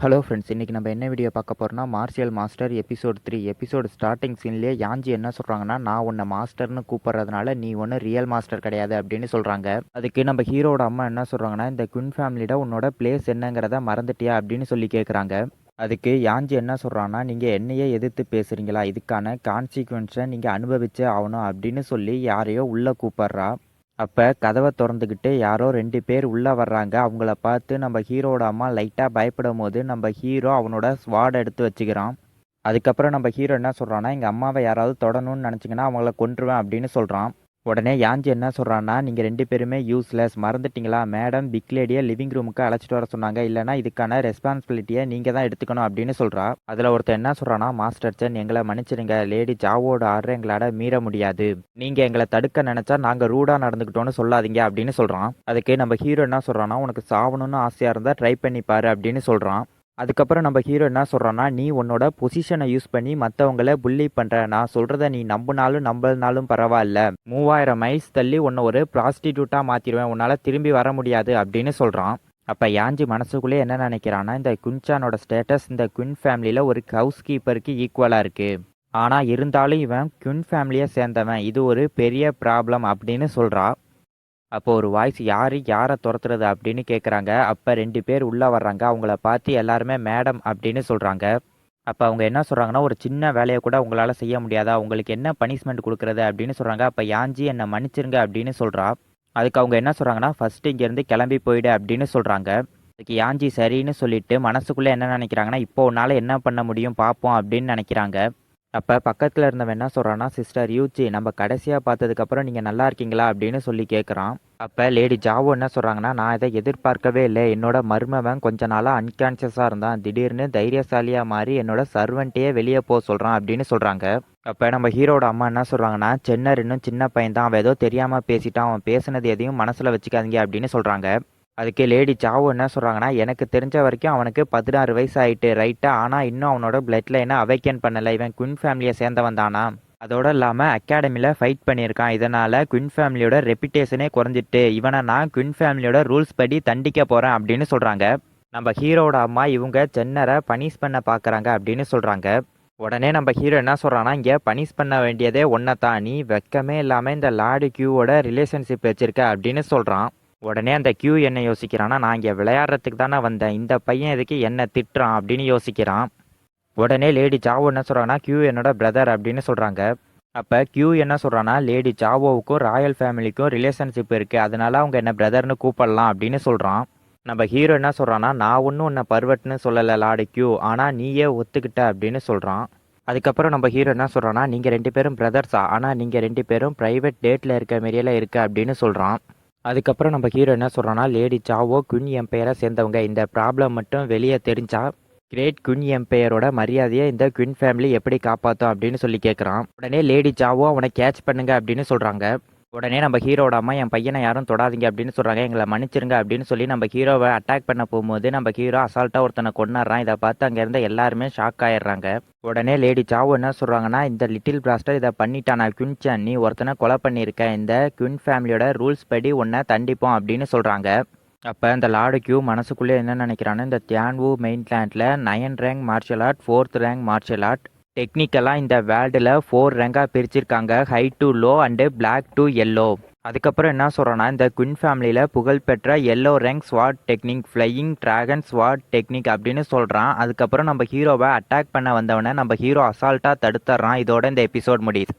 Hello friends, இன்றைக்கி நம்ம என்ன வீடியோ பார்க்க போகிறோம்னா martial master episode 3 episode starting சீன்லேயே யாஞ்சி என்ன சொல்கிறாங்கன்னா, நான் உன்னை மாஸ்டர்னு கூப்பிட்றதுனால நீ ஒன்றும் ரியல் மாஸ்டர் கிடையாது அப்படின்னு சொல்கிறாங்க. அதுக்கு நம்ம ஹீரோட அம்மா என்ன சொல்கிறாங்கன்னா, இந்த குயின் ஃபேமிலியோட உன்னோட பிளேஸ் என்னங்கிறத மறந்துட்டியா அப்படின்னு சொல்லி கேட்குறாங்க. அதுக்கு யாஞ்சி என்ன சொல்கிறான்னா, நீங்கள் என்னையே எதிர்த்து பேசுகிறீங்களா, இதுக்கான கான்சிக்வன்ஸை நீங்கள் அனுபவிச்சே ஆகணும் அப்படின்னு சொல்லி யாரையோ உள்ளே கூப்பிட்றா. அப்போ கதவை திறந்துக்கிட்டு யாரோ 2 பேர் உள்ளே வர்றாங்க. அவங்கள பார்த்து நம்ம ஹீரோட அம்மா லைட்டாக பயப்படும் போது நம்ம ஹீரோ அவனோட ஸ்வாட் எடுத்து வச்சுக்கிறான். அதுக்கப்புறம் நம்ம ஹீரோ என்ன சொல்கிறான்னா, எங்கள் அம்மாவை யாராவது தொடணும்னு நினச்சிங்கன்னா அவங்கள கொன்றுவேன் அப்படின்னு சொல்கிறான். உடனே யாஞ்சி என்ன சொல்கிறான்னா, நீங்கள் 2 பேருமே யூஸ்லெஸ், மறந்துட்டீங்களா, மேடம் பிக் லேடியை லிவிங் ரூமுக்கு அழைச்சிட்டு வர சொன்னாங்க, இல்லைனா இதுக்கான ரெஸ்பான்சிபிலிட்டியை நீங்கள் தான் எடுத்துக்கணும் அப்படின்னு சொல்கிறா. அதில் ஒருத்தர் என்ன சொல்கிறான்னா, மாஸ்டர் சென் எங்களை மன்னிச்சிடுங்க, லேடி ஜாவோட ஆர்டரை எங்களால் மீற முடியாது, நீங்கள் எங்களை தடுக்க நினச்சா நாங்கள் ரூடாக நடந்துக்கிட்டோன்னு சொல்லாதீங்க அப்படின்னு சொல்கிறான். அதுக்கு நம்ம ஹீரோ என்ன சொல்கிறான்னா, உனக்கு சாவணும்னு ஆசையாக இருந்தால் ட்ரை பண்ணிப்பாரு அப்படின்னு சொல்கிறான். அதுக்கப்புறம் நம்ம ஹீரோ என்ன சொல்கிறான்னா, நீ உன்னோட பொசிஷனை யூஸ் பண்ணி மற்றவங்கள புள்ளி பண்ணுற, நான் சொல்கிறத நீ நம்பினாலும் நம்பலனாலும் பரவாயில்ல, 3000 மைல்ஸ் தள்ளி உன்னை ஒரு ப்ராஸ்டிடியூட்டாக மாற்றிடுவேன், உன்னால் திரும்பி வர முடியாது அப்படின்னு சொல்கிறான். அப்போ யாஞ்சி மனசுக்குள்ளே என்ன நினைக்கிறான்னா, இந்த குன்சானோட ஸ்டேட்டஸ் இந்த குயின் ஃபேமிலியில் ஒரு ஹவுஸ் கீப்பருக்கு ஈக்குவலாக இருக்குது, ஆனால் இருந்தாலும் இவன் குயின் ஃபேமிலியை சேர்ந்தவன், இது ஒரு பெரிய ப்ராப்ளம் அப்படின்னு சொல்கிறா. அப்போ ஒரு வாய்ஸ் யாரை துரத்துறது அப்படின்னு கேட்குறாங்க. அப்போ 2 பேர் உள்ளே வர்றாங்க. அவங்கள பார்த்து எல்லாருமே மேடம் அப்படின்னு சொல்கிறாங்க. அப்போ அவங்க என்ன சொல்கிறாங்கன்னா, ஒரு சின்ன வேலையை கூட உங்களால் செய்ய முடியாதா, உங்களுக்கு என்ன பனிஷ்மெண்ட் கொடுக்குறது அப்படின்னு சொல்கிறாங்க. அப்போ யாஞ்சி என்னை மன்னிச்சிருங்க அப்படின்னு சொல்கிறா. அதுக்கு அவங்க என்ன சொல்கிறாங்கன்னா, ஃபஸ்ட்டு இங்கேருந்து கிளம்பி போயிடு அப்படின்னு சொல்கிறாங்க. அதுக்கு யாஞ்சி சரின்னு சொல்லிட்டு மனசுக்குள்ளே என்ன நினைக்கிறாங்கன்னா, இப்போ உன்னால் என்ன பண்ண முடியும் பார்ப்போம் அப்படின்னு நினைக்கிறாங்க. அப்போ பக்கத்தில் இருந்தவன் என்ன சொல்கிறான்னா, சிஸ்டர் யூச்சி, நம்ம கடைசியாக பார்த்ததுக்கப்புறம் நீங்கள் நல்லா இருக்கீங்களா அப்படின்னு சொல்லி கேட்குறான். அப்போ லேடி ஜாவோ என்ன சொல்கிறாங்கன்னா, நான் இதை எதிர்பார்க்கவே இல்லை, என்னோட மருமவன் கொஞ்ச நாளாக அன்கான்ஷியஸாக இருந்தான், திடீர்னு தைரியசாலியாக மாறி என்னோட சர்வெண்ட்டையே வெளியே போக சொல்கிறான் அப்படின்னு சொல்கிறாங்க. அப்போ நம்ம ஹீரோட அம்மா என்ன சொல்கிறாங்கன்னா, சென்னர் இன்னும் சின்ன பையன் தான், அவன் ஏதோ தெரியாமல் பேசிட்டான், அவன் பேசுனது எதையும் மனசில் வச்சுக்காதீங்க அப்படின்னு சொல்கிறாங்க. அதுக்கு லேடி ஜாவோ என்ன சொல்கிறாங்கன்னா, எனக்கு தெரிஞ்ச வரைக்கும் அவனுக்கு 16 வயசு ஆகிட்டு ரைட்டா, ஆனால் இன்னும் அவனோட பிளட் லைனை அவைக்கன் பண்ணலை, இவன் குயின் ஃபேமிலியை சேர்ந்தவன் தானா, அதோடு இல்லாமல் அகாடமியில் ஃபைட் பண்ணியிருக்கான், இதனால் குயின் ஃபேமிலியோட ரெப்புடேஷனே குறைஞ்சிட்டு, இவனை நான் குயின் ஃபேமிலியோட ரூல்ஸ் படி தண்டிக்க போகிறேன் அப்படின்னு சொல்கிறாங்க. நம்ம ஹீரோட அம்மா இவங்க சென்னரை பனிஷ் பண்ண பார்க்குறாங்க அப்படின்னு சொல்கிறாங்க. உடனே நம்ம ஹீரோ என்ன சொல்கிறான்னா, இங்கே பனிஷ் பண்ண வேண்டியதே ஒன்றை தான், நீ வெக்கமே இல்லாமல் இந்த லார்டு கியூவோட ரிலேஷன்ஷிப் வச்சுருக்க அப்படின்னு சொல்கிறான். உடனே அந்த கியூ என்ன யோசிக்கிறான்னா, நான் இங்கே விளையாடுறதுக்கு தானே வந்தேன், இந்த பையன் எதுக்கு என்ன திட்டுறான் அப்படின்னு யோசிக்கிறான். உடனே லேடி ஜாவோ என்ன சொல்கிறாங்கன்னா, கியூ என்னோட பிரதர் அப்படின்னு சொல்கிறாங்க. அப்போ கியூ என்ன சொல்கிறான்னா, லேடி ஜாவோவுக்கும் ராயல் ஃபேமிலிக்கும் ரிலேஷன்ஷிப் இருக்குது, அதனால அவங்க என்ன பிரதர்னு கூப்பிடலாம் அப்படின்னு சொல்கிறான். நம்ம ஹீரோ என்ன சொல்கிறான்னா, நான் ஒன்றும் உன்னை பர்வட்னு சொல்லலை லார்டு கியூ, ஆனால் நீயே ஒத்துக்கிட்ட அப்படின்னு சொல்கிறான். அதுக்கப்புறம் நம்ம ஹீரோ என்ன சொல்கிறான்னா, நீங்கள் 2 பேரும் பிரதர்ஸா, ஆனால் நீங்கள் 2 பேரும் ப்ரைவேட் டேட்டில் இருக்க மாரியெல்லாம் இருக்குது அப்படின்னு சொல்கிறான். அதுக்கப்புறம் நம்ம ஹீரோ என்ன சொல்கிறான்னா, லேடி ஜாவோ குயின் எம்பையரை சேர்ந்தவங்க, இந்த ப்ராப்ளம் மட்டும் வெளியே தெரிஞ்சா கிரேட் குயின் எம்பையரோட மரியாதையை இந்த குயின் ஃபேமிலி எப்படி காப்பாற்றும் அப்படின்னு சொல்லி கேட்குறான். உடனே லேடி ஜாவோ அவனை கேட்ச் பண்ணுங்க அப்படின்னு சொல்கிறாங்க. உடனே நம்ம ஹீரோட அம்மா என் பையனை யாரும் தொடாதீங்க அப்படின்னு சொல்கிறாங்க, எங்களை மன்னிச்சிருங்க அப்படின்னு சொல்லி நம்ம ஹீரோவை அட்டாக் பண்ண போகும்போது நம்ம ஹீரோ அசால்ட்டாக ஒருத்தனை கொண்டுறான். இதை பார்த்து அங்கே இருந்த எல்லாருமே ஷாக் ஆயிடுறாங்க. உடனே லேடி ஜாவோ என்ன சொல்கிறாங்கன்னா, இந்த லிட்டில் பிளாஸ்டர் இதை பண்ணிட்டானா குயின்சான், நீ ஒருத்தனை கொலை பண்ணியிருக்க, இந்த குயின் ஃபேமிலியோட ரூல்ஸ் படி உன்னை தண்டிப்போம் அப்படின்னு சொல்கிறாங்க. அப்போ இந்த லார்டு கியூ மனசுக்குள்ளே என்ன நினைக்கிறான்னு, இந்த தியான்வூ மெயின்லேண்டில் 9 rank martial art, 4th rank martial art, டெக்னிக்கலாக இந்த வேர்ல்டில் 4 ரேங்காக பிரிச்சிருக்காங்க, high to low and black to yellow. அதுக்கப்புறம் என்ன சொல்கிறோன்னா, இந்த குயின் ஃபேமிலியில் புகழ்பெற்ற yellow rank sword technique, flying dragon sword technique அப்படின்னு சொல்கிறான். அதுக்கப்புறம் நம்ம ஹீரோவை அட்டாக் பண்ண வந்தவனை நம்ம ஹீரோ அசால்ட்டாக தடுத்துட்றான். இதோட இந்த எபிசோட் முடியுது.